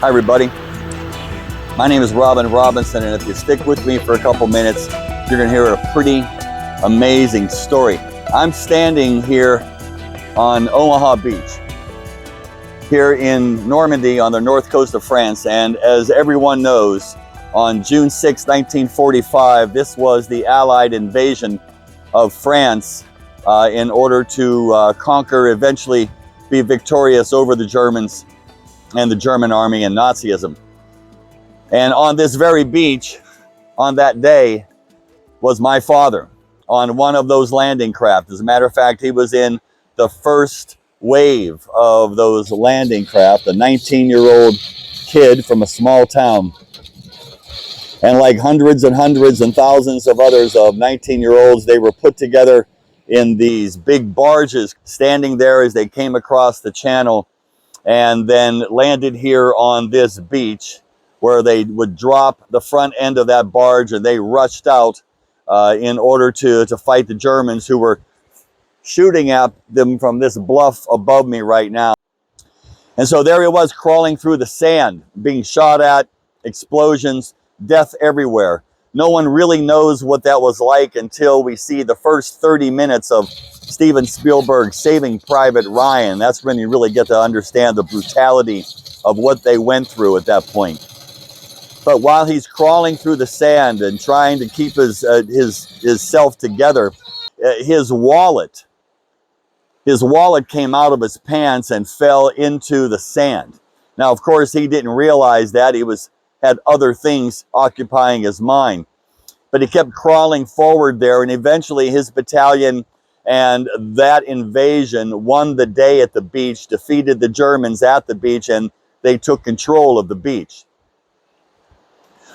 Hi everybody, my name is Robin Robinson, and if you stick with me for a couple minutes, you're going to hear a pretty amazing story. I'm standing here on Omaha Beach, here in Normandy on the north coast of France, and as everyone knows, on June 6, 1945, this was the Allied invasion of France in order to conquer, eventually be victorious over the Germans and the German army and Nazism. And on this very beach, on that day, was my father on one of those landing craft. As a matter of fact, he was in the first wave of those landing craft, a 19-year-old kid from a small town. And like hundreds and hundreds and thousands of others of 19-year-olds, they were put together in these big barges, standing there as they came across the channel, and then landed here on this beach, where they would drop the front end of that barge, and they rushed out in order to fight the Germans, who were shooting at them from this bluff above me right now. And so there he was, crawling through the sand, being shot at, explosions, death everywhere. No one really knows what that was like until we see the first 30 minutes of Steven Spielberg's Saving Private Ryan. That's when you really get to understand the brutality of what they went through at that point. But while he's crawling through the sand and trying to keep his self together, his wallet came out of his pants and fell into the sand. Now, of course, he didn't realize that. He had other things occupying his mind. But he kept crawling forward there, and eventually his battalion and that invasion won the day at the beach, defeated the Germans at the beach, and they took control of the beach.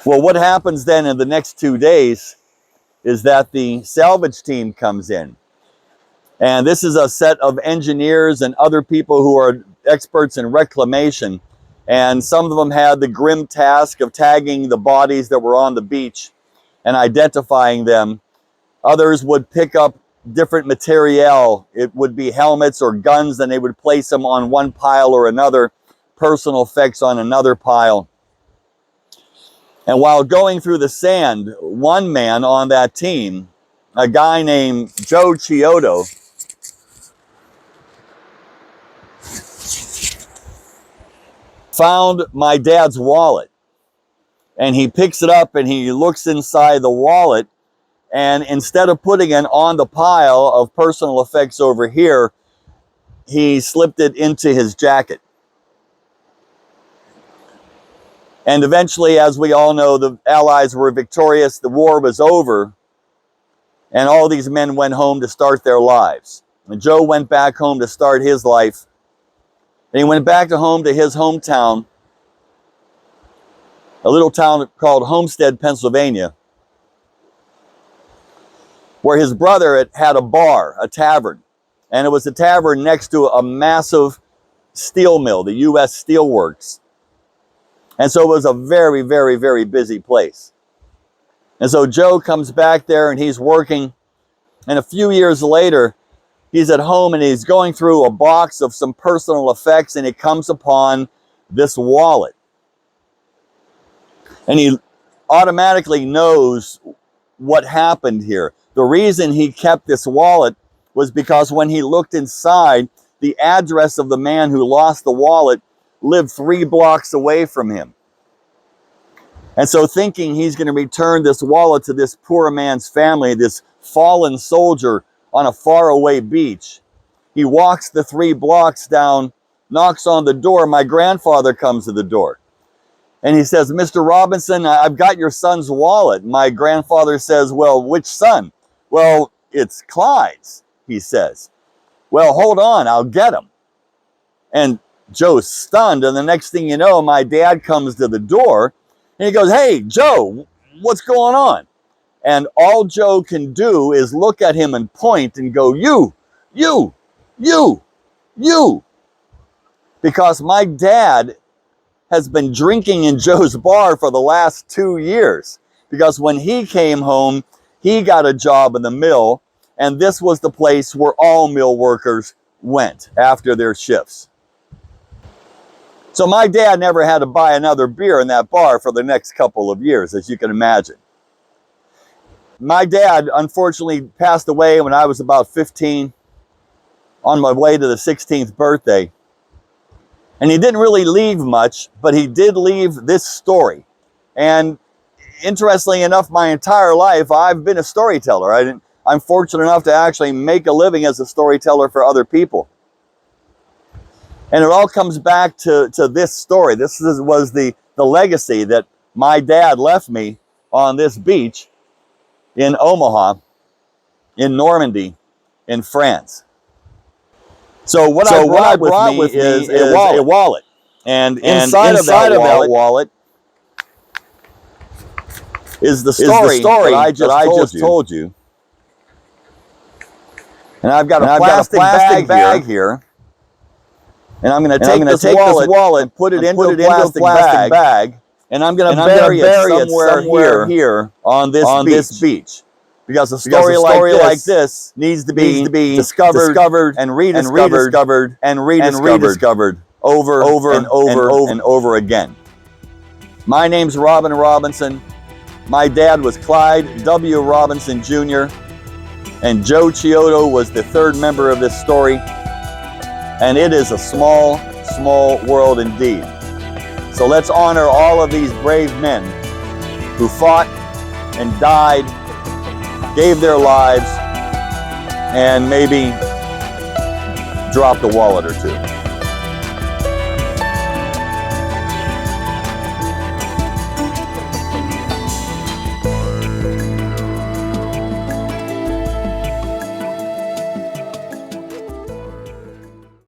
Well, what happens then in the next 2 days is that the salvage team comes in. And this is a set of engineers and other people who are experts in reclamation. And some of them had the grim task of tagging the bodies that were on the beach and identifying them. Others would pick up different material. It would be helmets or guns, and they would place them on one pile or another, personal effects on another pile. And while going through the sand, one man on that team, a guy named Joe Chiodo, found my dad's wallet. And he picks it up and he looks inside the wallet, and instead of putting it on the pile of personal effects over here, he slipped it into his jacket. And eventually, as we all know, the Allies were victorious, the war was over, and all these men went home to start their lives. And Joe went back home to start his life, and he went back home to his hometown, a little town called Homestead, Pennsylvania, where his brother had a bar, a tavern. And it was a tavern next to a massive steel mill, the U.S. Steel Works. And so it was a very, very, very busy place. And so Joe comes back there and he's working. And a few years later, he's at home and he's going through a box of some personal effects, and he comes upon this wallet. And he automatically knows what happened here. The reason he kept this wallet was because when he looked inside, the address of the man who lost the wallet lived 3 blocks away from him. And so, thinking he's going to return this wallet to this poor man's family, this fallen soldier on a faraway beach, he walks the 3 blocks down, knocks on the door. My grandfather comes to the door. And he says, "Mr. Robinson, I've got your son's wallet." My grandfather says, "Well, which son?" "Well, it's Clyde's," he says. "Well, hold on, I'll get him." And Joe's stunned, and the next thing you know, my dad comes to the door, and he goes, "Hey, Joe, what's going on?" And all Joe can do is look at him and point and go, you, because my dad has been drinking in Joe's bar for the last 2 years. Because when he came home, he got a job in the mill, and this was the place where all mill workers went after their shifts. So my dad never had to buy another beer in that bar for the next couple of years, as you can imagine. My dad, unfortunately, passed away when I was about 15, on my way to the 16th birthday. And he didn't really leave much, but he did leave this story. And interestingly enough, my entire life, I've been a storyteller. I'm fortunate enough to actually make a living as a storyteller for other people. And it all comes back to this story. This was the legacy that my dad left me on this beach in Omaha, in Normandy, in France. So what I brought with me is a wallet. And inside of that wallet is the story that I just told you. And I've got a plastic bag here. And I'm going to take this wallet and put it into a plastic bag. And I'm going to bury it somewhere here on this beach. Because a story like this needs to be discovered and rediscovered over and over again. My name's Robin Robinson. My dad was Clyde W. Robinson Jr. And Joe Chiodo was the third member of this story. And it is a small, small world indeed. So let's honor all of these brave men who fought and died, gave their lives, and maybe dropped a wallet or two.